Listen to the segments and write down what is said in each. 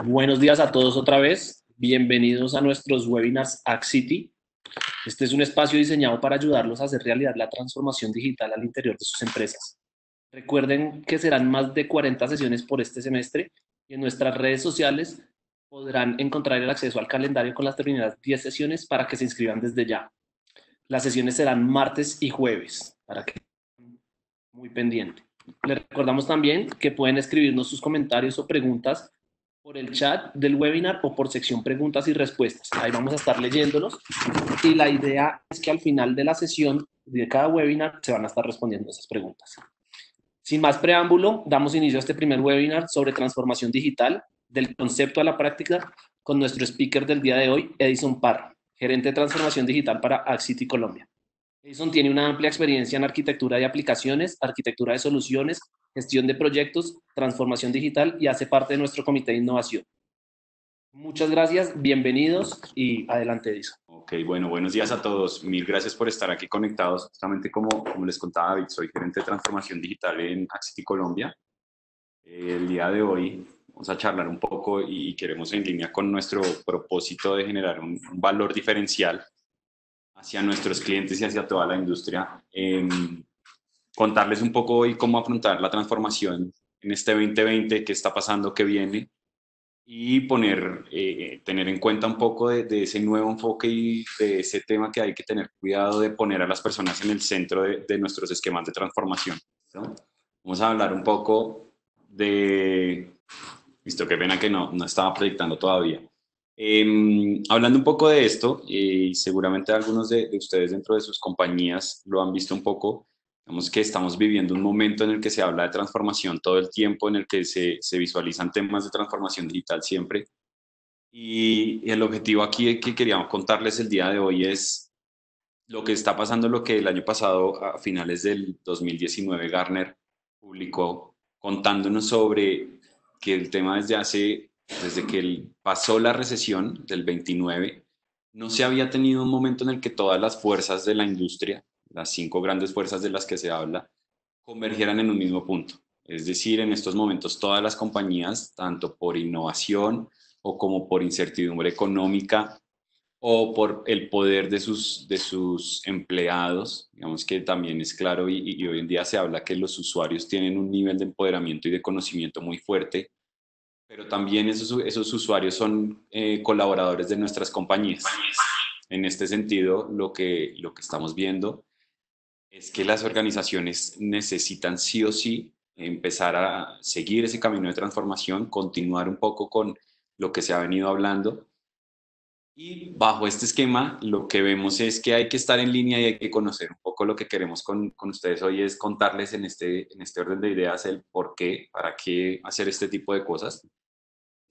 Buenos días a todos otra vez. Bienvenidos a nuestros webinars Axity. Este es un espacio diseñado para ayudarlos a hacer realidad la transformación digital al interior de sus empresas. Recuerden que serán más de 40 sesiones por este semestre y en nuestras redes sociales podrán encontrar el acceso al calendario con las terminadas 10 sesiones para que se inscriban desde ya. Las sesiones serán martes y jueves para que estén muy pendiente. Les recordamos también que pueden escribirnos sus comentarios o preguntas por el chat del webinar o por sección preguntas y respuestas. Ahí vamos a estar leyéndolos y la idea es que al final de la sesión de cada webinar se van a estar respondiendo esas preguntas. Sin más preámbulo, damos inicio a este primer webinar sobre transformación digital, del concepto a la práctica, con nuestro speaker del día de hoy, Edison Parra, gerente de transformación digital para Axity Colombia. Edison tiene una amplia experiencia en arquitectura de aplicaciones, arquitectura de soluciones, gestión de proyectos, transformación digital y hace parte de nuestro comité de innovación. Muchas gracias, bienvenidos y adelante, Edison. Ok, bueno, buenos días a todos. Mil gracias por estar aquí conectados. Justamente como les contaba David, soy gerente de transformación digital en Axity Colombia. El día de hoy vamos a charlar un poco y queremos en línea con nuestro propósito de generar un valor diferencial hacia nuestros clientes y hacia toda la industria. Contarles un poco hoy cómo afrontar la transformación en este 2020, qué está pasando, qué viene, y tener en cuenta un poco de ese nuevo enfoque y de ese tema que hay que tener cuidado de poner a las personas en el centro de nuestros esquemas de transformación, ¿no? Vamos a hablar un poco visto qué pena que no estaba proyectando todavía. Hablando un poco de esto, y seguramente algunos de ustedes dentro de sus compañías lo han visto un poco. Digamos que estamos viviendo un momento en el que se habla de transformación todo el tiempo, en el que se visualizan temas de transformación digital siempre. Y el objetivo aquí que queríamos contarles el día de hoy es lo que está pasando, lo que el año pasado, a finales del 2019, Gartner publicó contándonos sobre que el tema desde que pasó la recesión del 29, no se había tenido un momento en el que todas las fuerzas de la industria, las 5 grandes fuerzas de las que se habla, convergieran en un mismo punto. Es decir, en estos momentos todas las compañías, tanto por innovación o como por incertidumbre económica o por el poder de sus empleados, digamos que también es claro y hoy en día se habla que los usuarios tienen un nivel de empoderamiento y de conocimiento muy fuerte, pero también esos usuarios son colaboradores de nuestras compañías. En este sentido, lo que estamos viendo es que las organizaciones necesitan sí o sí empezar a seguir ese camino de transformación, continuar un poco con lo que se ha venido hablando. Y bajo este esquema, lo que vemos es que hay que estar en línea y hay que conocer un poco. Lo que queremos con ustedes hoy es contarles en este orden de ideas el por qué, para qué hacer este tipo de cosas.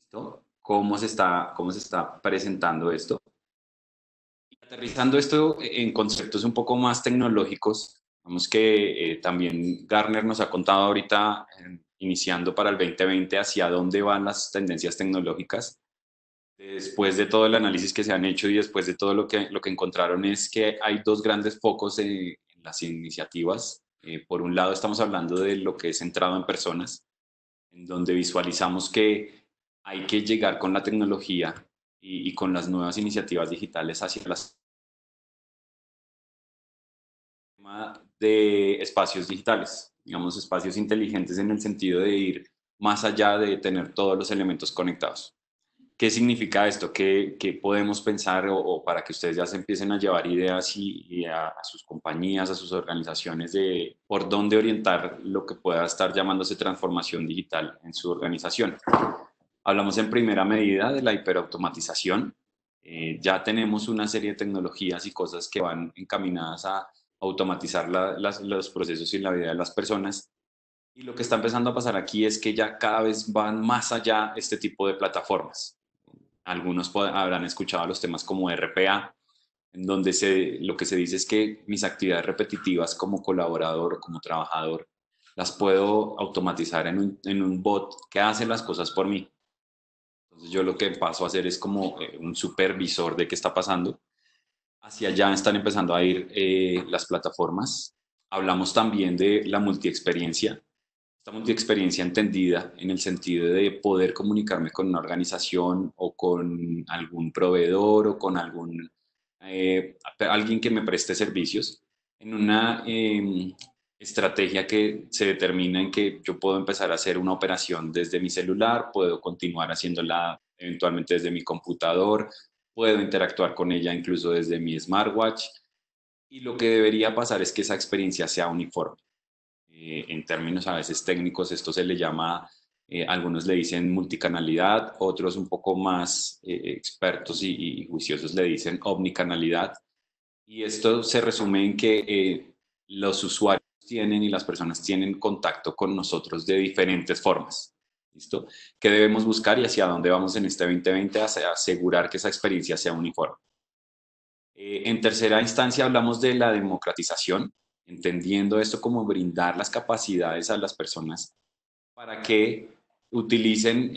¿Listo? ¿Cómo se está presentando esto? Y aterrizando esto en conceptos un poco más tecnológicos, vemos que también Gartner nos ha contado ahorita, iniciando para el 2020, hacia dónde van las tendencias tecnológicas. Después de todo el análisis que se han hecho y después de todo lo que encontraron es que hay dos grandes focos en las iniciativas. Por un lado estamos hablando de lo que es centrado en personas, en donde visualizamos que hay que llegar con la tecnología y con las nuevas iniciativas digitales hacia las de espacios digitales, digamos espacios inteligentes en el sentido de ir más allá de tener todos los elementos conectados. ¿Qué significa esto? ¿Qué podemos pensar o para que ustedes ya se empiecen a llevar ideas y a sus compañías, a sus organizaciones de por dónde orientar lo que pueda estar llamándose transformación digital en su organización? Hablamos en primera medida de la hiperautomatización. Ya tenemos una serie de tecnologías y cosas que van encaminadas a automatizar los procesos y la vida de las personas. Y lo que está empezando a pasar aquí es que ya cada vez van más allá este tipo de plataformas. Algunos habrán escuchado los temas como RPA, en donde lo que se dice es que mis actividades repetitivas como colaborador o como trabajador las puedo automatizar en un bot que hace las cosas por mí. Entonces yo lo que paso a hacer es como un supervisor de qué está pasando. Hacia allá están empezando a ir las plataformas. Hablamos también de la multiexperiencia. esta multiexperiencia entendida en el sentido de poder comunicarme con una organización o con algún proveedor o con alguien que me preste servicios en una estrategia que se determina en que yo puedo empezar a hacer una operación desde mi celular, puedo continuar haciéndola eventualmente desde mi computador, puedo interactuar con ella incluso desde mi smartwatch, y lo que debería pasar es que esa experiencia sea uniforme. En términos a veces técnicos, esto se le llama, algunos le dicen multicanalidad, otros un poco más expertos y juiciosos le dicen omnicanalidad. Y esto se resume en que los usuarios tienen y las personas tienen contacto con nosotros de diferentes formas. ¿Listo? ¿Qué debemos buscar y hacia dónde vamos en este 2020? Hacia asegurar que esa experiencia sea uniforme. En tercera instancia hablamos de la democratización, entendiendo esto como brindar las capacidades a las personas para que utilicen,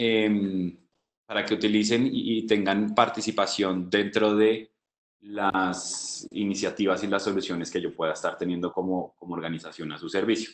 y tengan participación dentro de las iniciativas y las soluciones que yo pueda estar teniendo como organización a su servicio.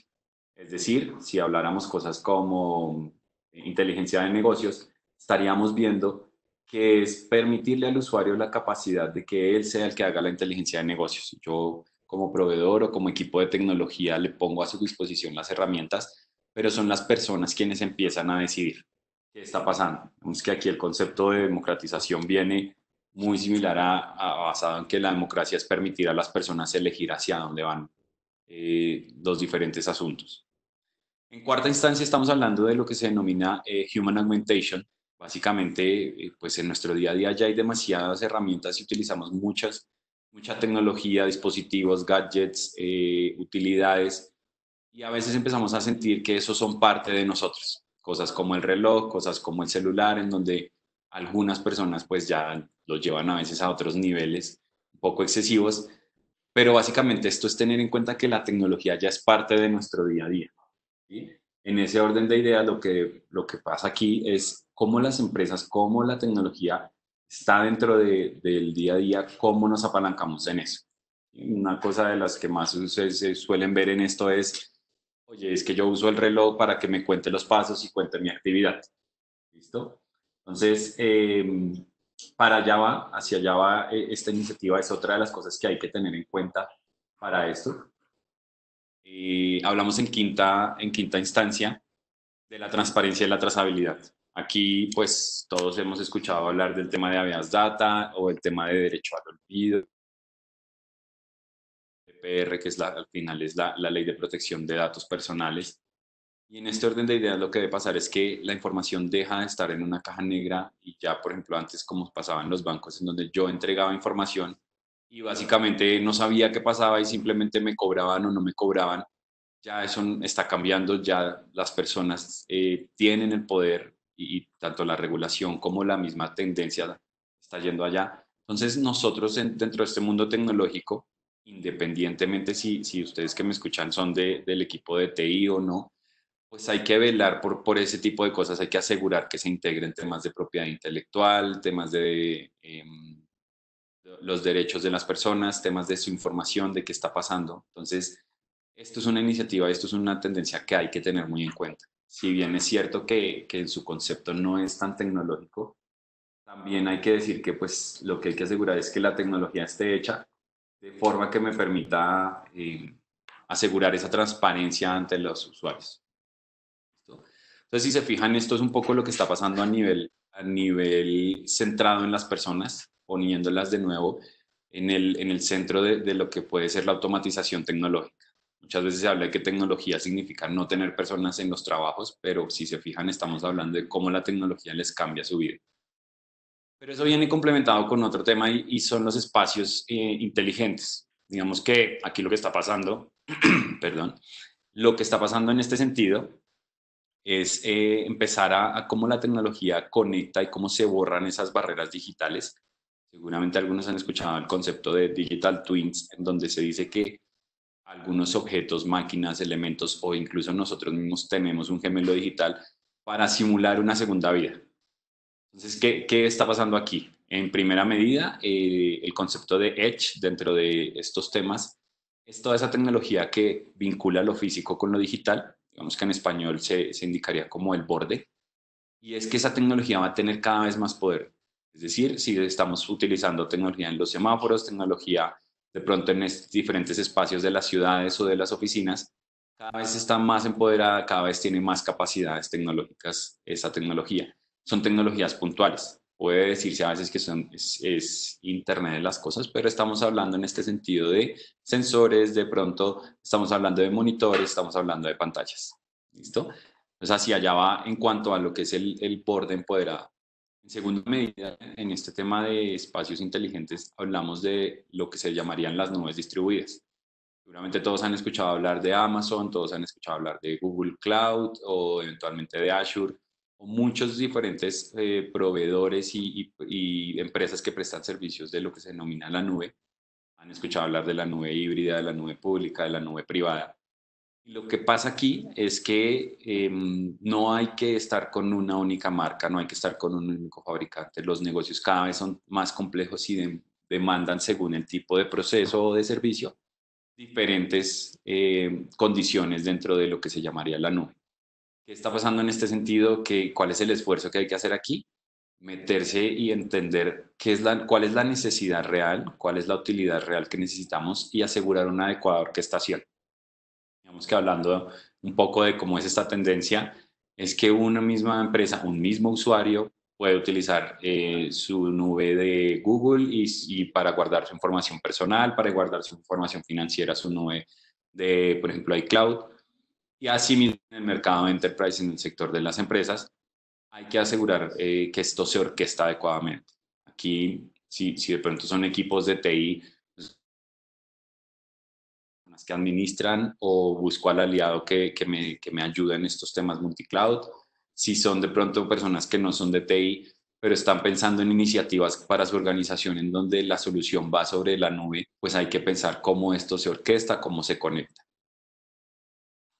Es decir, si habláramos cosas como inteligencia de negocios, estaríamos viendo que es permitirle al usuario la capacidad de que él sea el que haga la inteligencia de negocios. Yo como proveedor o como equipo de tecnología le pongo a su disposición las herramientas, pero son las personas quienes empiezan a decidir qué está pasando. Vemos que aquí el concepto de democratización viene muy similar basado en que la democracia es permitir a las personas elegir hacia dónde van los diferentes asuntos. En cuarta instancia estamos hablando de lo que se denomina Human Augmentation. Básicamente, pues en nuestro día a día ya hay demasiadas herramientas y utilizamos mucha tecnología, dispositivos, gadgets, utilidades, y a veces empezamos a sentir que esos son parte de nosotros. Cosas como el reloj, cosas como el celular, en donde algunas personas pues ya los llevan a veces a otros niveles un poco excesivos, pero básicamente esto es tener en cuenta que la tecnología ya es parte de nuestro día a día. ¿Sí? En ese orden de ideas, lo que pasa aquí es cómo las empresas, cómo la tecnología está dentro del día a día, cómo nos apalancamos en eso. Una cosa de las que más se suelen ver en esto es, oye, es que yo uso el reloj para que me cuente los pasos y cuente mi actividad. ¿Listo? Entonces, para allá va, hacia allá va esta iniciativa, es otra de las cosas que hay que tener en cuenta para esto. Hablamos en quinta instancia de la transparencia y la trazabilidad. Aquí, pues, todos hemos escuchado hablar del tema de habeas data o el tema de derecho al olvido, GDPR, que al final es la ley de protección de datos personales. Y en este orden de ideas lo que debe pasar es que la información deja de estar en una caja negra y ya, por ejemplo, antes como pasaba en los bancos, en donde yo entregaba información y básicamente no sabía qué pasaba y simplemente me cobraban o no me cobraban. Ya eso está cambiando, ya las personas tienen el poder y tanto la regulación como la misma tendencia está yendo allá. Entonces nosotros dentro de este mundo tecnológico, independientemente si ustedes que me escuchan son del equipo de TI o no, pues hay que velar por ese tipo de cosas, hay que asegurar que se integren temas de propiedad intelectual, temas de los derechos de las personas, temas de su información, de qué está pasando. Entonces, esto es una iniciativa, esto es una tendencia que hay que tener muy en cuenta. Si bien es cierto que en su concepto no es tan tecnológico, también hay que decir que pues lo que hay que asegurar es que la tecnología esté hecha de forma que me permita asegurar esa transparencia ante los usuarios. ¿Listo? Entonces, si se fijan, esto es un poco lo que está pasando a nivel centrado en las personas, poniéndolas de nuevo en el centro de lo que puede ser la automatización tecnológica. Muchas veces se habla de que tecnología significa no tener personas en los trabajos, pero si se fijan, estamos hablando de cómo la tecnología les cambia su vida. Pero eso viene complementado con otro tema y son los espacios inteligentes. Digamos que aquí lo que está pasando, perdón, lo que está pasando en este sentido es empezar a cómo la tecnología conecta y cómo se borran esas barreras digitales. Seguramente algunos han escuchado el concepto de digital twins, en donde se dice que algunos objetos, máquinas, elementos o incluso nosotros mismos tenemos un gemelo digital para simular una segunda vida. Entonces, ¿qué está pasando aquí? En primera medida, el concepto de Edge dentro de estos temas es toda esa tecnología que vincula lo físico con lo digital. digamos que en español se indicaría como el borde, y es que esa tecnología va a tener cada vez más poder. Es decir, si estamos utilizando tecnología en los semáforos, tecnología de pronto en diferentes espacios de las ciudades o de las oficinas, cada vez está más empoderada, cada vez tiene más capacidades tecnológicas esa tecnología. Son tecnologías puntuales. Puede decirse a veces que es Internet de las cosas, pero estamos hablando en este sentido de sensores, de pronto estamos hablando de monitores, estamos hablando de pantallas. ¿Listo? Entonces, hacia allá va en cuanto a lo que es el borde empoderado. En segunda medida, en este tema de espacios inteligentes, hablamos de lo que se llamarían las nubes distribuidas. Seguramente todos han escuchado hablar de Amazon, todos han escuchado hablar de Google Cloud o eventualmente de Azure, o muchos diferentes proveedores y empresas que prestan servicios de lo que se denomina la nube. Han escuchado hablar de la nube híbrida, de la nube pública, de la nube privada. Lo que pasa aquí es que no hay que estar con una única marca, no hay que estar con un único fabricante. Los negocios cada vez son más complejos y demandan, según el tipo de proceso o de servicio, diferentes condiciones dentro de lo que se llamaría la nube. ¿Qué está pasando en este sentido? ¿Cuál es el esfuerzo que hay que hacer aquí? Meterse y entender cuál es la necesidad real, cuál es la utilidad real que necesitamos y asegurar una adecuada orquestación. Digamos que hablando un poco de cómo es esta tendencia, es que una misma empresa, un mismo usuario puede utilizar su nube de Google y para guardar su información personal, para guardar su información financiera, su nube de, por ejemplo, iCloud. Y asimismo, en el mercado de enterprise, en el sector de las empresas, hay que asegurar que esto se orquesta adecuadamente. Aquí, si de pronto son equipos de TI, que administran o busco al aliado que me ayude en estos temas multicloud. Si son de pronto personas que no son de TI, pero están pensando en iniciativas para su organización en donde la solución va sobre la nube, pues hay que pensar cómo esto se orquesta, cómo se conecta.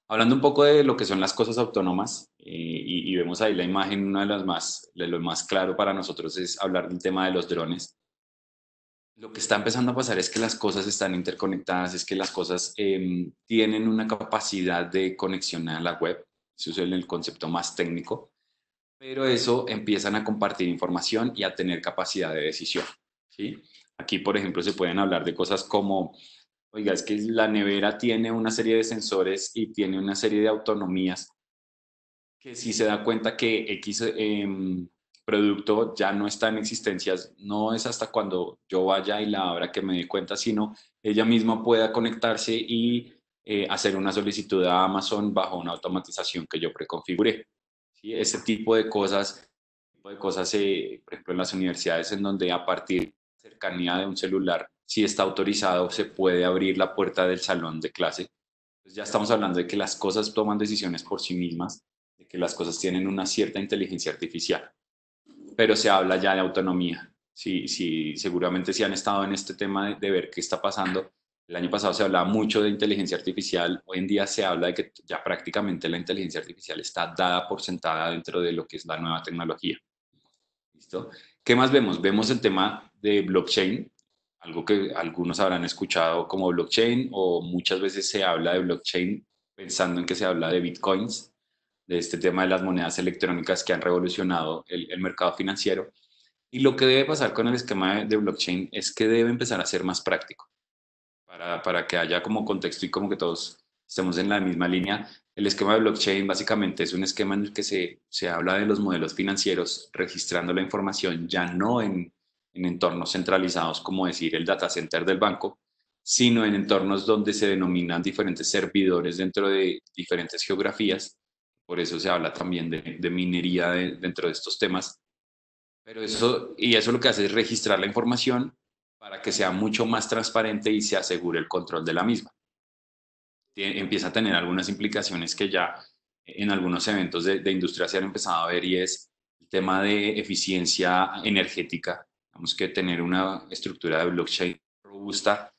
Hablando un poco de lo que son las cosas autónomas, y vemos ahí la imagen, una de lo más claro para nosotros es hablar del tema de los drones. Lo que está empezando a pasar es que las cosas están interconectadas, es que las cosas tienen una capacidad de conexión a la web, eso es el concepto más técnico, pero eso empiezan a compartir información y a tener capacidad de decisión, ¿sí? Aquí, por ejemplo, se pueden hablar de cosas como, oiga, es que la nevera tiene una serie de sensores y tiene una serie de autonomías que si se da cuenta que X producto ya no está en existencia, no es hasta cuando yo vaya y la abra que me dé cuenta, sino ella misma pueda conectarse y hacer una solicitud a Amazon bajo una automatización que yo preconfiguré. ¿Sí? Ese tipo de cosas por ejemplo, en las universidades en donde a partir de la cercanía de un celular, si está autorizado, se puede abrir la puerta del salón de clase. Pues ya estamos hablando de que las cosas toman decisiones por sí mismas, de que las cosas tienen una cierta inteligencia artificial, pero se habla ya de autonomía. Sí, seguramente si han estado en este tema de ver qué está pasando. El año pasado se hablaba mucho de inteligencia artificial, hoy en día se habla de que ya prácticamente la inteligencia artificial está dada por sentada dentro de lo que es la nueva tecnología. ¿Listo? ¿Qué más vemos? Vemos el tema de blockchain, algo que algunos habrán escuchado como blockchain o muchas veces se habla de blockchain pensando en que se habla de bitcoins, de este tema de las monedas electrónicas que han revolucionado el mercado financiero. Y lo que debe pasar con el esquema de blockchain es que debe empezar a ser más práctico para que haya como contexto y como que todos estemos en la misma línea. El esquema de blockchain básicamente es un esquema en el que se habla de los modelos financieros registrando la información ya no en entornos centralizados como decir el data center del banco, sino en entornos donde se denominan diferentes servidores dentro de diferentes geografías. Por eso se habla también de minería dentro de estos temas. Pero eso lo que hace es registrar la información para que sea mucho más transparente y se asegure el control de la misma. Empieza a tener algunas implicaciones que ya en algunos eventos de industria se han empezado a ver y es el tema de eficiencia energética. Tenemos que tener una estructura de blockchain robusta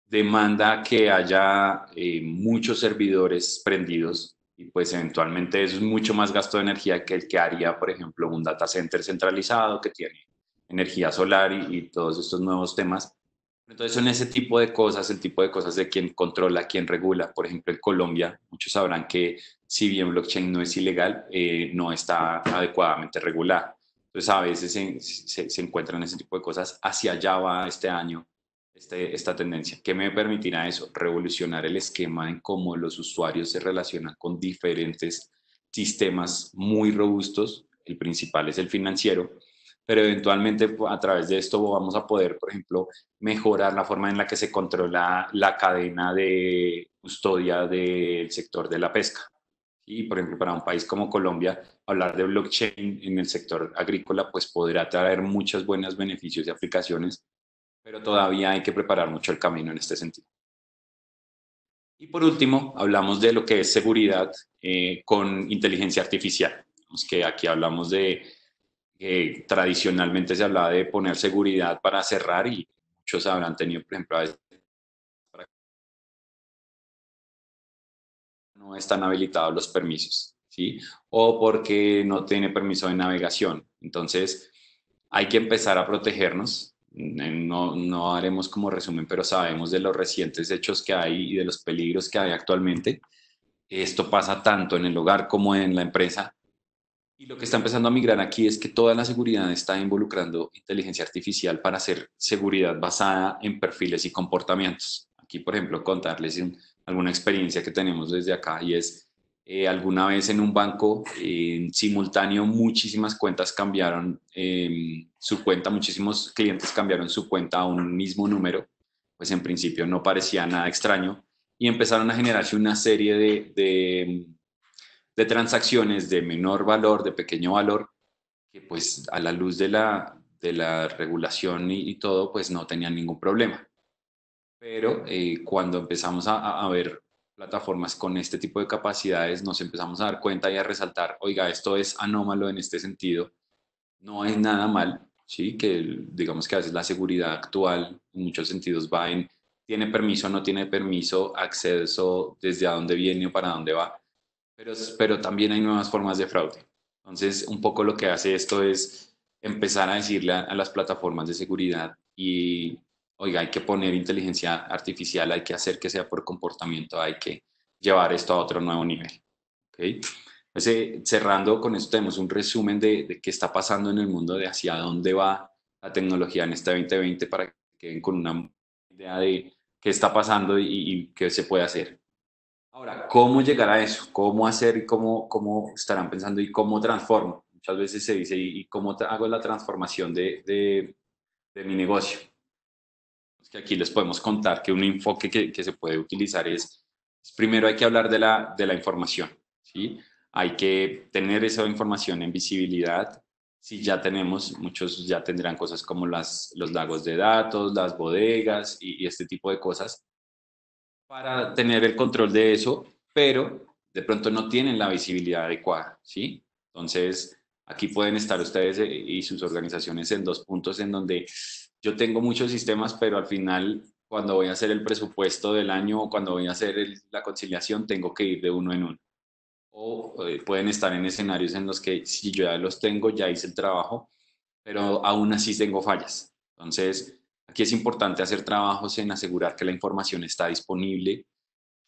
demanda que haya muchos servidores prendidos y pues eventualmente eso es mucho más gasto de energía que el que haría, por ejemplo, un data center centralizado que tiene energía solar y todos estos nuevos temas. Entonces son ese tipo de cosas, el tipo de cosas de quién controla, quién regula. Por ejemplo, en Colombia, muchos sabrán que si bien blockchain no es ilegal, no está adecuadamente regulada. Entonces a veces se encuentran ese tipo de cosas. Hacia allá va este año esta tendencia. ¿Qué me permitirá eso? Revolucionar el esquema en cómo los usuarios se relacionan con diferentes sistemas muy robustos. El principal es el financiero, pero eventualmente a través de esto vamos a poder, por ejemplo, mejorar la forma en la que se controla la cadena de custodia del sector de la pesca. Y, por ejemplo, para un país como Colombia, hablar de blockchain en el sector agrícola, pues podrá traer muchos buenos beneficios y aplicaciones, pero todavía hay que preparar mucho el camino en este sentido. Y por último, hablamos de lo que es seguridad con inteligencia artificial. Que aquí hablamos de tradicionalmente se hablaba de poner seguridad para cerrar y muchos habrán tenido, por ejemplo, a veces no están habilitados los permisos, ¿sí? O porque no tiene permiso de navegación. Entonces, hay que empezar a protegernos. No haremos como resumen, pero sabemos de los recientes hechos que hay y de los peligros que hay actualmente. Esto pasa tanto en el hogar como en la empresa. Y lo que está empezando a migrar aquí es que toda la seguridad está involucrando inteligencia artificial para hacer seguridad basada en perfiles y comportamientos. Aquí, por ejemplo, contarles alguna experiencia que tenemos desde acá y es alguna vez en un banco en simultáneo muchísimas cuentas cambiaron su cuenta, muchísimos clientes cambiaron su cuenta a un mismo número, pues en principio no parecía nada extraño y empezaron a generarse una serie de transacciones de menor valor, de pequeño valor, que pues a la luz de la regulación y todo, pues no tenían ningún problema. Pero cuando empezamos a ver plataformas con este tipo de capacidades, nos empezamos a dar cuenta y a resaltar, oiga, esto es anómalo en este sentido, no hay nada mal, ¿sí? Que digamos que a veces la seguridad actual en muchos sentidos va en, tiene permiso, no tiene permiso, acceso, desde a dónde viene o para dónde va, pero también hay nuevas formas de fraude. Entonces, un poco lo que hace esto es empezar a decirle a las plataformas de seguridad y, oiga, hay que poner inteligencia artificial, hay que hacer que sea por comportamiento, hay que llevar esto a otro nuevo nivel. ¿Okay? Entonces, cerrando con esto, tenemos un resumen de qué está pasando en el mundo, de hacia dónde va la tecnología en este 2020 para que queden con una idea de qué está pasando y qué se puede hacer. Ahora, ¿cómo llegar a eso? ¿Cómo hacer y cómo estarán pensando y cómo transformo? Muchas veces se dice, ¿y cómo hago la transformación de mi negocio? Es que aquí les podemos contar que un enfoque que se puede utilizar es, primero hay que hablar de la información, ¿sí? Hay que tener esa información en visibilidad. Si ya tenemos, muchos ya tendrán cosas como los lagos de datos, las bodegas y este tipo de cosas para tener el control de eso, pero de pronto no tienen la visibilidad adecuada, ¿sí? Entonces, aquí pueden estar ustedes y sus organizaciones en dos puntos en donde yo tengo muchos sistemas, pero al final, cuando voy a hacer el presupuesto del año o cuando voy a hacer la conciliación, tengo que ir de uno en uno. O pueden estar en escenarios en los que si yo ya los tengo, ya hice el trabajo, pero aún así tengo fallas. Entonces, aquí es importante hacer trabajos en asegurar que la información está disponible,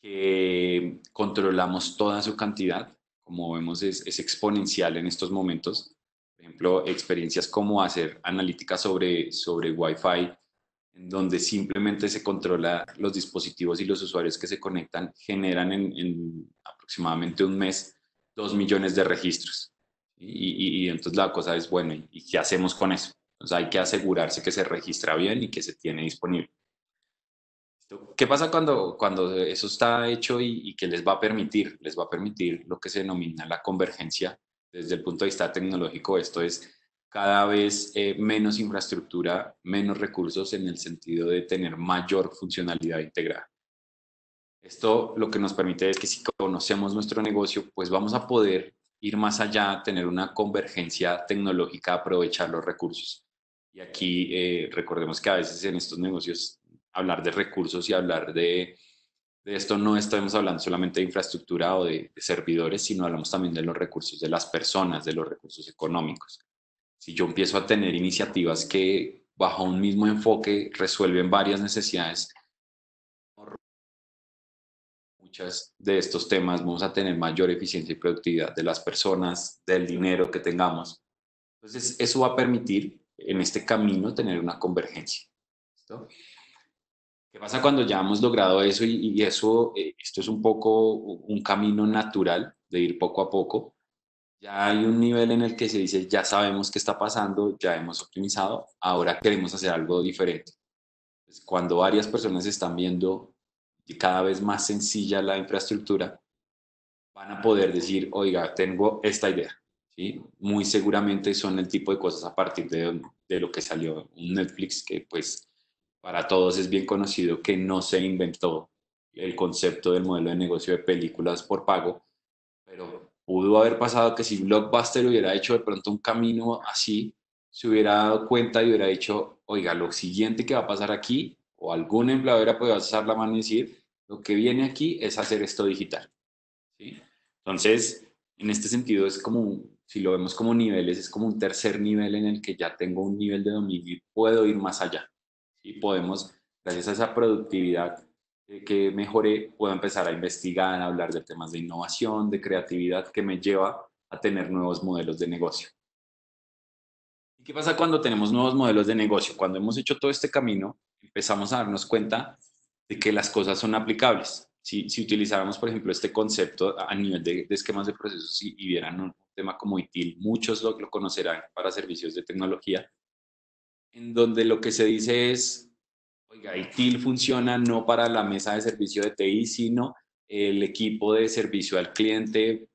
que controlamos toda su cantidad, como vemos es exponencial en estos momentos. Por ejemplo, experiencias como hacer analítica sobre Wi-Fi, en donde simplemente se controla los dispositivos y los usuarios que se conectan, generan en aproximadamente un mes 2 millones de registros. Y entonces la cosa es, bueno, ¿y qué hacemos con eso? Entonces hay que asegurarse que se registra bien y que se tiene disponible. ¿Qué pasa cuando eso está hecho y que les va a permitir? Les va a permitir lo que se denomina la convergencia desde el punto de vista tecnológico. Esto es cada vez menos infraestructura, menos recursos en el sentido de tener mayor funcionalidad integrada. Esto lo que nos permite es que si conocemos nuestro negocio, pues vamos a poder ir más allá, tener una convergencia tecnológica, aprovechar los recursos. Y aquí recordemos que a veces en estos negocios hablar de recursos y hablar de esto no estamos hablando solamente de infraestructura o de servidores, sino hablamos también de los recursos de las personas, de los recursos económicos. Si yo empiezo a tener iniciativas que bajo un mismo enfoque resuelven varias necesidades. Muchos de estos temas vamos a tener mayor eficiencia y productividad de las personas, del dinero que tengamos. Entonces, eso va a permitir en este camino tener una convergencia. ¿Listo? ¿Qué pasa cuando ya hemos logrado eso y eso, esto es un poco un camino natural de ir poco a poco? Ya hay un nivel en el que se dice, ya sabemos qué está pasando, ya hemos optimizado, ahora queremos hacer algo diferente. Pues cuando varias personas están viendo cada vez más sencilla la infraestructura, van a poder decir, oiga, tengo esta idea. ¿Sí? Muy seguramente son el tipo de cosas a partir de lo que salió un Netflix, que pues para todos es bien conocido que no se inventó el concepto del modelo de negocio de películas por pago, pero pudo haber pasado que si Blockbuster hubiera hecho de pronto un camino así, se hubiera dado cuenta y hubiera dicho, oiga, lo siguiente que va a pasar aquí, o algún empleado hubiera podido alzar la mano y decir, lo que viene aquí es hacer esto digital. ¿Sí? Entonces, en este sentido es como, si lo vemos como niveles, es como un tercer nivel en el que ya tengo un nivel de dominio y puedo ir más allá. Y podemos, gracias a esa productividad que mejoré, puedo empezar a investigar, a hablar de temas de innovación, de creatividad, que me lleva a tener nuevos modelos de negocio. ¿Y qué pasa cuando tenemos nuevos modelos de negocio? Cuando hemos hecho todo este camino, empezamos a darnos cuenta de que las cosas son aplicables. Si utilizáramos, por ejemplo, este concepto a nivel de esquemas de procesos y vieran un tema como ITIL, muchos lo conocerán para servicios de tecnología, en donde lo que se dice es, oiga, ITIL funciona no para la mesa de servicio de TI, sino el equipo de servicio al cliente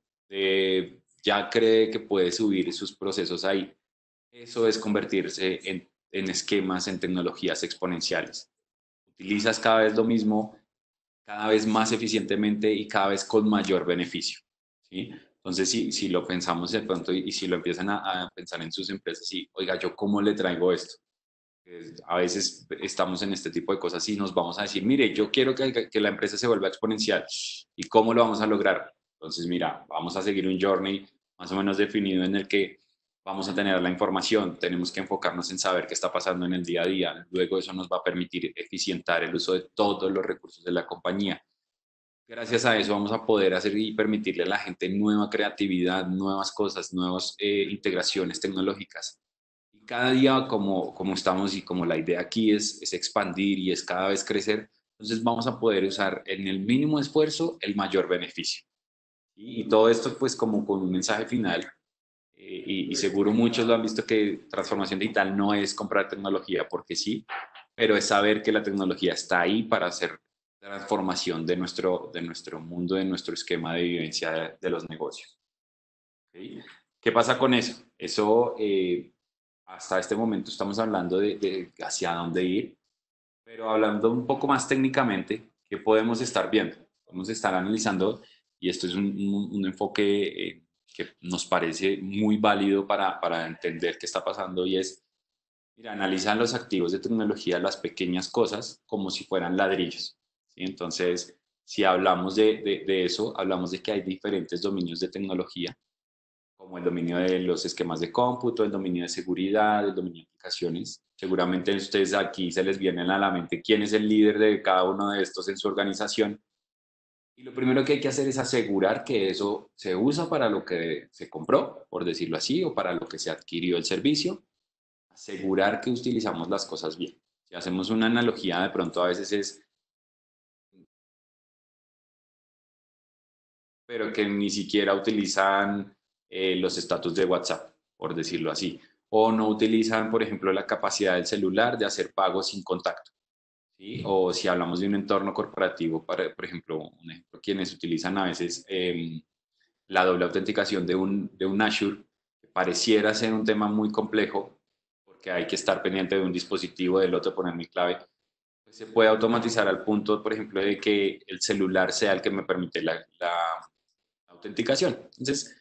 ya cree que puede subir sus procesos ahí. Eso es convertirse en esquemas, en tecnologías exponenciales. Utilizas cada vez lo mismo, cada vez más eficientemente y cada vez con mayor beneficio. ¿Sí? Entonces, si lo pensamos de pronto y si lo empiezan a pensar en sus empresas, y, oiga, ¿yo cómo le traigo esto? A veces estamos en este tipo de cosas y nos vamos a decir, mire, yo quiero que la empresa se vuelva exponencial. ¿Y cómo lo vamos a lograr? Entonces, mira, vamos a seguir un journey más o menos definido en el que vamos a tener la información, tenemos que enfocarnos en saber qué está pasando en el día a día. Luego eso nos va a permitir eficientar el uso de todos los recursos de la compañía. Gracias a eso vamos a poder hacer y permitirle a la gente nueva creatividad, nuevas cosas, nuevas integraciones tecnológicas. Y cada día como estamos y como la idea aquí es expandir y es cada vez crecer, entonces vamos a poder usar en el mínimo esfuerzo el mayor beneficio. Y todo esto pues como con un mensaje final, y seguro muchos lo han visto que transformación digital no es comprar tecnología porque sí, pero es saber que la tecnología está ahí para hacer transformación de nuestro mundo, de nuestro esquema de vivencia de los negocios. ¿Okay? ¿Qué pasa con eso? Eso, hasta este momento estamos hablando de hacia dónde ir, pero hablando un poco más técnicamente, ¿qué podemos estar viendo? Podemos estar analizando, y esto es un enfoque que nos parece muy válido para entender qué está pasando, y es, mira, analizan los activos de tecnología, las pequeñas cosas, como si fueran ladrillos. ¿Sí? Entonces, si hablamos de eso, hablamos de que hay diferentes dominios de tecnología, como el dominio de los esquemas de cómputo, el dominio de seguridad, el dominio de aplicaciones. Seguramente a ustedes aquí se les vienen a la mente quién es el líder de cada uno de estos en su organización. Y lo primero que hay que hacer es asegurar que eso se usa para lo que se compró, por decirlo así, o para lo que se adquirió el servicio. Asegurar que utilizamos las cosas bien. Si hacemos una analogía, de pronto a veces es, pero que ni siquiera utilizan los estatus de WhatsApp, por decirlo así, o no utilizan, por ejemplo, la capacidad del celular de hacer pagos sin contacto, ¿sí? O si hablamos de un entorno corporativo, por ejemplo, quienes utilizan a veces la doble autenticación de un Azure, que pareciera ser un tema muy complejo, porque hay que estar pendiente de un dispositivo, del otro, poner mi clave, pues se puede automatizar al punto, por ejemplo, de que el celular sea el que me permite la autenticación. Entonces,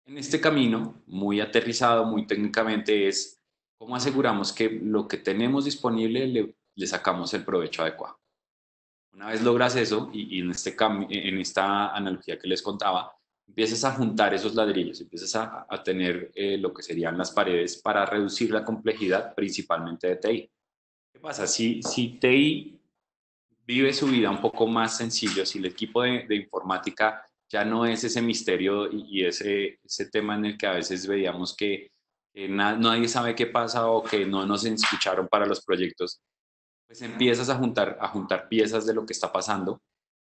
en este camino, muy aterrizado, muy técnicamente, es cómo aseguramos que lo que tenemos disponible le sacamos el provecho adecuado. Una vez logras eso, y en esta analogía que les contaba, empiezas a juntar esos ladrillos, empiezas a tener lo que serían las paredes para reducir la complejidad principalmente de TI. ¿Qué pasa? Si TI vive su vida un poco más sencillo, si el equipo de informática ya no es ese misterio y ese tema en el que a veces veíamos que nadie sabe qué pasa o que no nos escucharon para los proyectos, pues empiezas a juntar piezas de lo que está pasando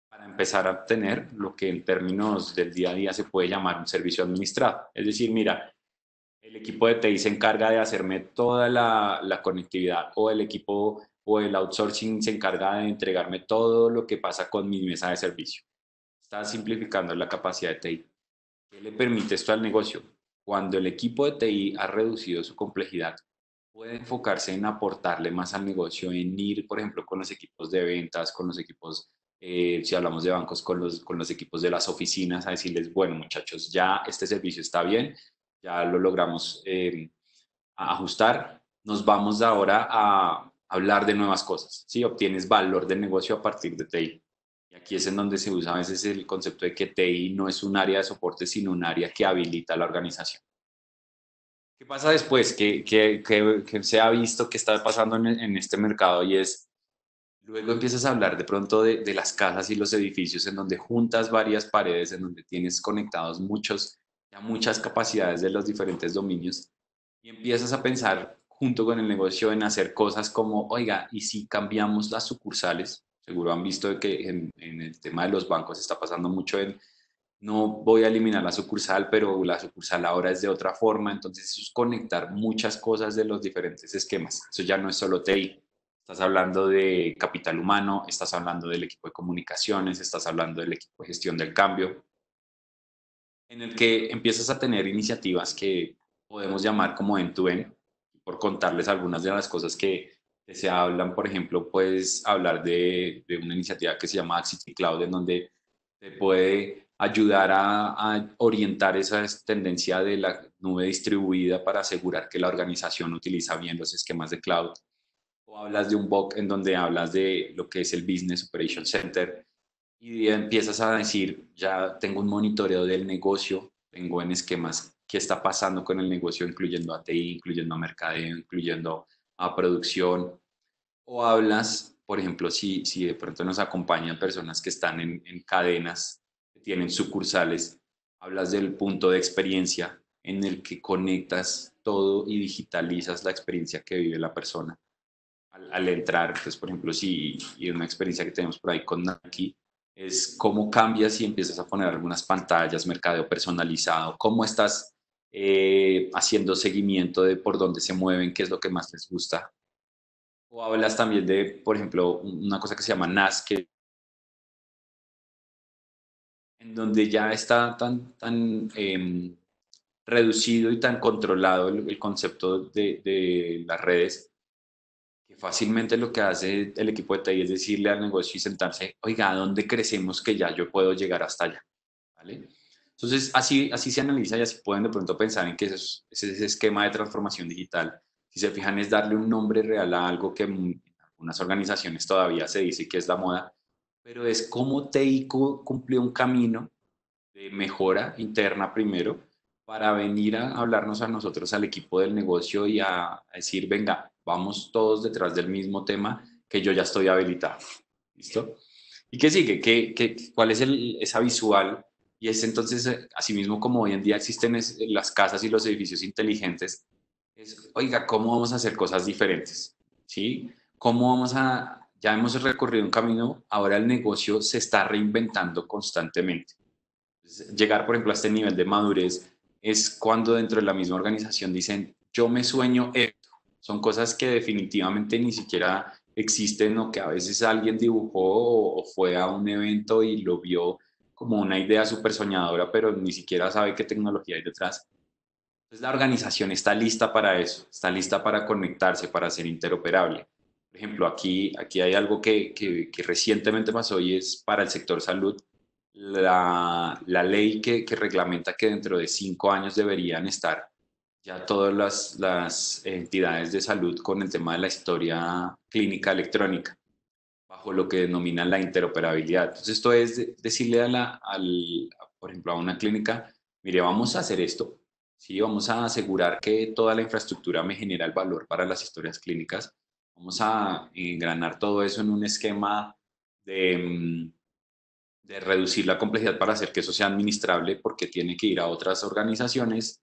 para empezar a tener lo que en términos del día a día se puede llamar un servicio administrado. Es decir, mira, el equipo de TI se encarga de hacerme toda la conectividad o el equipo o el outsourcing se encarga de entregarme todo lo que pasa con mi mesa de servicio. Está simplificando la capacidad de TI. ¿Qué le permite esto al negocio? Cuando el equipo de TI ha reducido su complejidad, puede enfocarse en aportarle más al negocio, en ir, por ejemplo, con los equipos de ventas, con los equipos, si hablamos de bancos, con los equipos de las oficinas, a decirles, bueno, muchachos, ya este servicio está bien, ya lo logramos a ajustar, nos vamos ahora a hablar de nuevas cosas, ¿sí? Obtienes valor del negocio a partir de TI. Y aquí es en donde se usa a veces el concepto de que TI no es un área de soporte, sino un área que habilita la organización. ¿Qué pasa después? Que se ha visto que está pasando en este mercado y es, luego empiezas a hablar de pronto de las casas y los edificios en donde juntas varias paredes, en donde tienes conectados muchas capacidades de los diferentes dominios y empiezas a pensar junto con el negocio en hacer cosas como, oiga, ¿y si cambiamos las sucursales? Seguro han visto que en el tema de los bancos está pasando mucho en no voy a eliminar la sucursal, pero la sucursal ahora es de otra forma, entonces eso es conectar muchas cosas de los diferentes esquemas. Eso ya no es solo TI, estás hablando de capital humano, estás hablando del equipo de comunicaciones, estás hablando del equipo de gestión del cambio, en el que empiezas a tener iniciativas que podemos llamar como end-to-end, por contarles algunas de las cosas que se hablan, por ejemplo, puedes hablar de una iniciativa que se llama Axity Cloud, en donde te puede ayudar a orientar esa tendencia de la nube distribuida para asegurar que la organización utiliza bien los esquemas de cloud. O hablas de un BOC en donde hablas de lo que es el Business Operation Center y empiezas a decir, ya tengo un monitoreo del negocio, tengo en esquemas qué está pasando con el negocio, incluyendo a TI, incluyendo a mercadeo, incluyendo a producción. O hablas, por ejemplo, si de pronto nos acompañan personas que están en cadenas, que tienen sucursales, hablas del punto de experiencia en el que conectas todo y digitalizas la experiencia que vive la persona al entrar. Entonces, por ejemplo, si y una experiencia que tenemos por ahí con Nike es cómo cambias y empiezas a poner algunas pantallas, mercadeo personalizado, cómo estás haciendo seguimiento de por dónde se mueven, qué es lo que más les gusta. O hablas también de, por ejemplo, una cosa que se llama NAS, que en donde ya está tan reducido y tan controlado el concepto de las redes, que fácilmente lo que hace el equipo de TI es decirle al negocio y sentarse, oiga, ¿a dónde crecemos que ya yo puedo llegar hasta allá? ¿Vale? Entonces, así se analiza y así pueden de pronto pensar en que ese esquema de transformación digital, si se fijan, es darle un nombre real a algo que en algunas organizaciones todavía se dice que es la moda, pero es cómo TI cumplió un camino de mejora interna primero para venir a hablarnos a nosotros, al equipo del negocio y a decir, venga, vamos todos detrás del mismo tema que yo ya estoy habilitado. ¿Listo? ¿Y qué sigue? ¿Cuál es esa visual? Y es entonces, asimismo como hoy en día existen las casas y los edificios inteligentes, es, oiga, ¿cómo vamos a hacer cosas diferentes? ¿Sí? ¿Cómo vamos a, ya hemos recorrido un camino, ahora el negocio se está reinventando constantemente? Llegar, por ejemplo, a este nivel de madurez es cuando dentro de la misma organización dicen, yo me sueño esto. Son cosas que definitivamente ni siquiera existen o que a veces alguien dibujó o fue a un evento y lo vio como una idea súper soñadora, pero ni siquiera sabe qué tecnología hay detrás. Entonces la organización está lista para eso, está lista para conectarse, para ser interoperable. Por ejemplo, aquí hay algo que recientemente pasó y es para el sector salud la ley que reglamenta que dentro de 5 años deberían estar ya todas las entidades de salud con el tema de la historia clínica electrónica, bajo lo que denominan la interoperabilidad. Entonces, esto es decirle por ejemplo, a una clínica, mire, vamos a hacer esto, ¿sí? Vamos a asegurar que toda la infraestructura me genera el valor para las historias clínicas. Vamos a engranar todo eso en un esquema de reducir la complejidad para hacer que eso sea administrable, porque tiene que ir a otras organizaciones.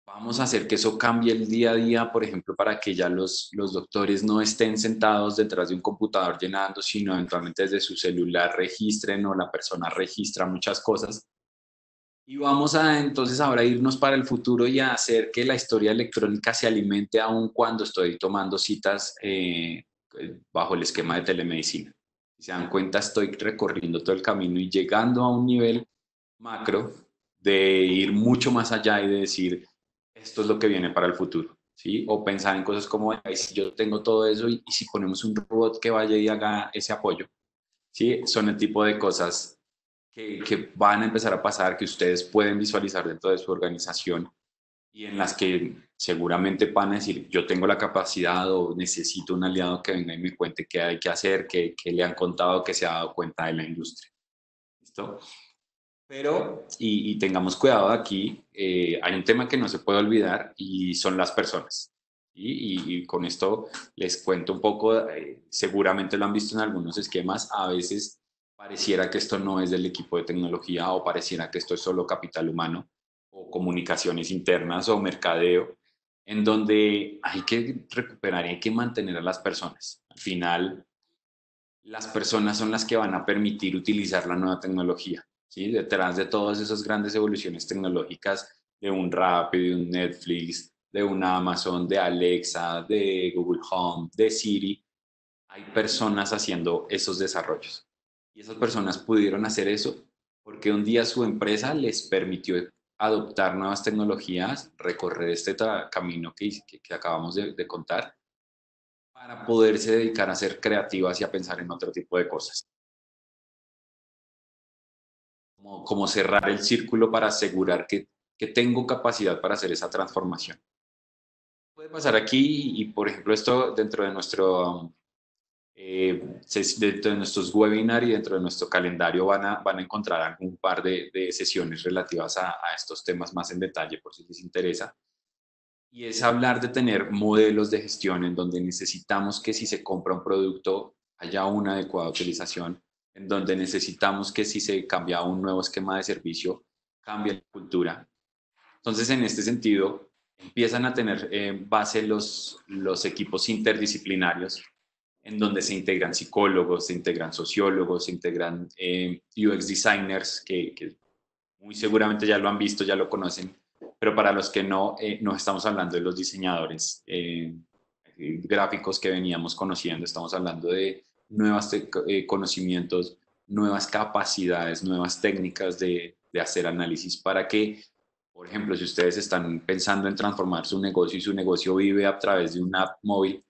Vamos a hacer que eso cambie el día a día, por ejemplo, para que ya los doctores no estén sentados detrás de un computador llenando, sino eventualmente desde su celular registren o la persona registra muchas cosas. Y vamos a entonces ahora irnos para el futuro y a hacer que la historia electrónica se alimente aún cuando estoy tomando citas bajo el esquema de telemedicina. Si se dan cuenta, estoy recorriendo todo el camino y llegando a un nivel macro de ir mucho más allá y de decir, esto es lo que viene para el futuro, ¿sí? O pensar en cosas como, si yo tengo todo eso y si ponemos un robot que vaya y haga ese apoyo, ¿sí? Son el tipo de cosas que van a empezar a pasar, que ustedes pueden visualizar dentro de su organización y en las que seguramente van a decir, yo tengo la capacidad o necesito un aliado que venga y me cuente qué hay que hacer, qué le han contado, que se ha dado cuenta de la industria. ¿Listo? Pero, y tengamos cuidado aquí, hay un tema que no se puede olvidar y son las personas. Y con esto les cuento un poco, seguramente lo han visto en algunos esquemas, a veces pareciera que esto no es del equipo de tecnología o pareciera que esto es solo capital humano o comunicaciones internas o mercadeo, en donde hay que recuperar y hay que mantener a las personas. Al final, las personas son las que van a permitir utilizar la nueva tecnología, ¿sí? Detrás de todas esas grandes evoluciones tecnológicas de un Rappi, de un Netflix, de una Amazon, de Alexa, de Google Home, de Siri, hay personas haciendo esos desarrollos. Y esas personas pudieron hacer eso porque un día su empresa les permitió adoptar nuevas tecnologías, recorrer este camino que acabamos de contar para poderse dedicar a ser creativas y a pensar en otro tipo de cosas. Como cerrar el círculo para asegurar que tengo capacidad para hacer esa transformación. Puede pasar aquí y, por ejemplo, esto dentro de dentro de nuestros webinars y dentro de nuestro calendario van a encontrar un par de sesiones relativas a estos temas más en detalle por si les interesa. Y es hablar de tener modelos de gestión en donde necesitamos que si se compra un producto haya una adecuada utilización, en donde necesitamos que si se cambia a un nuevo esquema de servicio, cambie la cultura. Entonces, en este sentido, empiezan a tener base los equipos interdisciplinarios, en donde se integran psicólogos, se integran sociólogos, se integran UX designers, que muy seguramente ya lo han visto, ya lo conocen, pero para los que no, no estamos hablando de los diseñadores gráficos que veníamos conociendo, estamos hablando de nuevos conocimientos, nuevas capacidades, nuevas técnicas de hacer análisis para que, por ejemplo, si ustedes están pensando en transformar su negocio y su negocio vive a través de una app móvil,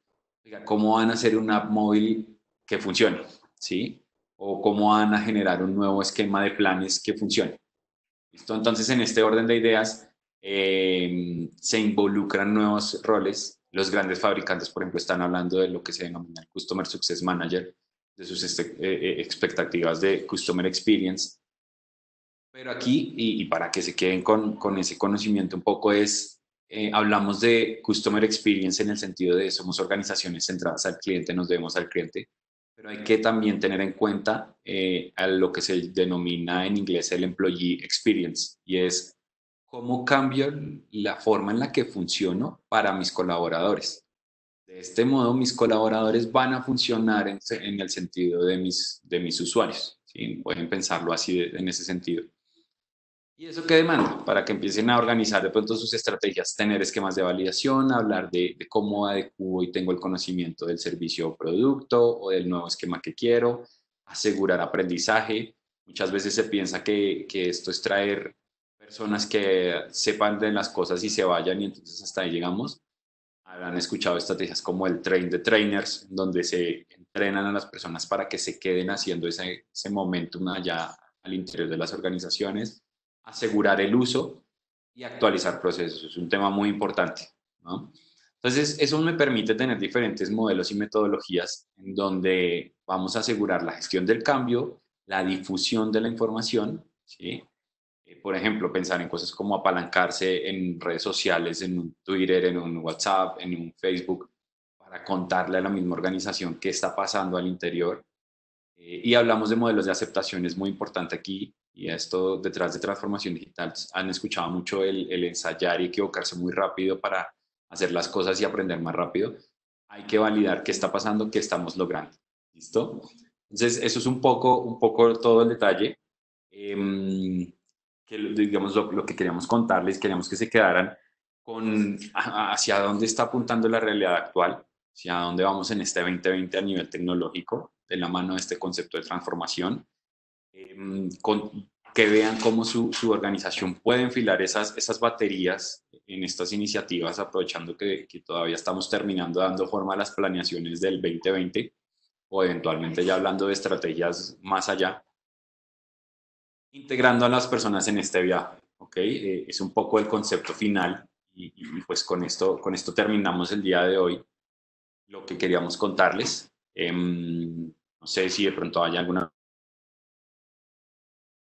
¿cómo van a hacer una app móvil que funcione? ¿Sí? O cómo van a generar un nuevo esquema de planes que funcione. ¿Listo? Entonces, en este orden de ideas, se involucran nuevos roles. Los grandes fabricantes, por ejemplo, están hablando de lo que se denomina el Customer Success Manager, de sus expectativas de Customer Experience. Pero aquí, y para que se queden con ese conocimiento un poco, hablamos de Customer Experience en el sentido de somos organizaciones centradas al cliente, nos debemos al cliente, pero hay que también tener en cuenta a lo que se denomina en inglés el Employee Experience, y es cómo cambio la forma en la que funciono para mis colaboradores. De este modo, mis colaboradores van a funcionar en el sentido de mis usuarios. ¿Sí? Pueden pensarlo así en ese sentido. ¿Y eso qué demanda? Para que empiecen a organizar de pronto sus estrategias, tener esquemas de validación, hablar de cómo adecuo y tengo el conocimiento del servicio o producto o del nuevo esquema que quiero, asegurar aprendizaje. Muchas veces se piensa que esto es traer personas que sepan de las cosas y se vayan y entonces hasta ahí llegamos. Habrán escuchado estrategias como el train the trainers, donde se entrenan a las personas para que se queden haciendo ese momentum allá al interior de las organizaciones, asegurar el uso y actualizar procesos. Es un tema muy importante, ¿no? Entonces, eso me permite tener diferentes modelos y metodologías en donde vamos a asegurar la gestión del cambio, la difusión de la información, ¿sí? Por ejemplo, pensar en cosas como apalancarse en redes sociales, en un Twitter, en un WhatsApp, en un Facebook, para contarle a la misma organización qué está pasando al interior. Y hablamos de modelos de aceptación, es muy importante aquí. Y esto detrás de transformación digital han escuchado mucho el ensayar y equivocarse muy rápido para hacer las cosas y aprender más rápido. Hay que validar qué está pasando, qué estamos logrando. ¿Listo? Entonces, eso es un poco todo el detalle. Que digamos lo que queríamos contarles, queríamos que se quedaran con hacia dónde está apuntando la realidad actual, hacia dónde vamos en este 2020 a nivel tecnológico, de la mano de este concepto de transformación, que vean cómo su organización puede enfilar esas baterías en estas iniciativas, aprovechando que todavía estamos terminando dando forma a las planeaciones del 2020 o eventualmente ya hablando de estrategias más allá, integrando a las personas en este viaje. ¿Ok? Es un poco el concepto final y pues con esto terminamos el día de hoy lo que queríamos contarles. No sé si de pronto hay alguna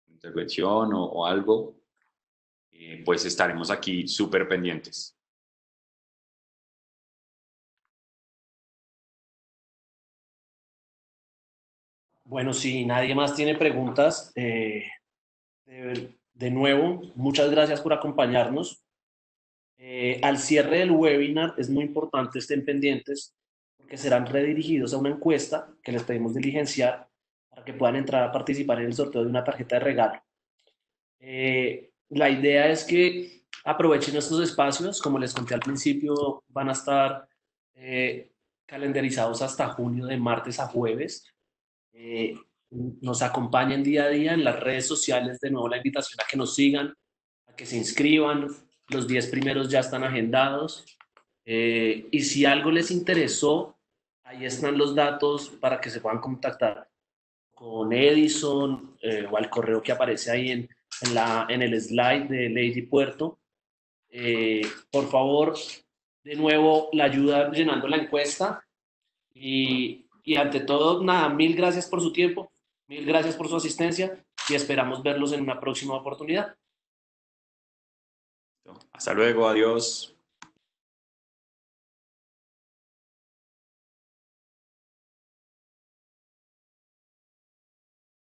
intervención o algo, pues estaremos aquí súper pendientes. Bueno, si nadie más tiene preguntas, de nuevo, muchas gracias por acompañarnos. Al cierre del webinar es muy importante estén pendientes porque serán redirigidos a una encuesta que les pedimos diligenciar para que puedan entrar a participar en el sorteo de una tarjeta de regalo. La idea es que aprovechen estos espacios, como les conté al principio, van a estar calendarizados hasta junio de martes a jueves. Eh, Nos acompañen día a día en las redes sociales, de nuevo la invitación a que nos sigan, a que se inscriban, los 10 primeros ya están agendados. Y si algo les interesó, ahí están los datos para que se puedan contactar con Edison o al correo que aparece ahí en el slide de Lady Puerto. Por favor, de nuevo, la ayuda llenando la encuesta y ante todo, nada, mil gracias por su tiempo, mil gracias por su asistencia y esperamos verlos en una próxima oportunidad. Hasta luego, adiós.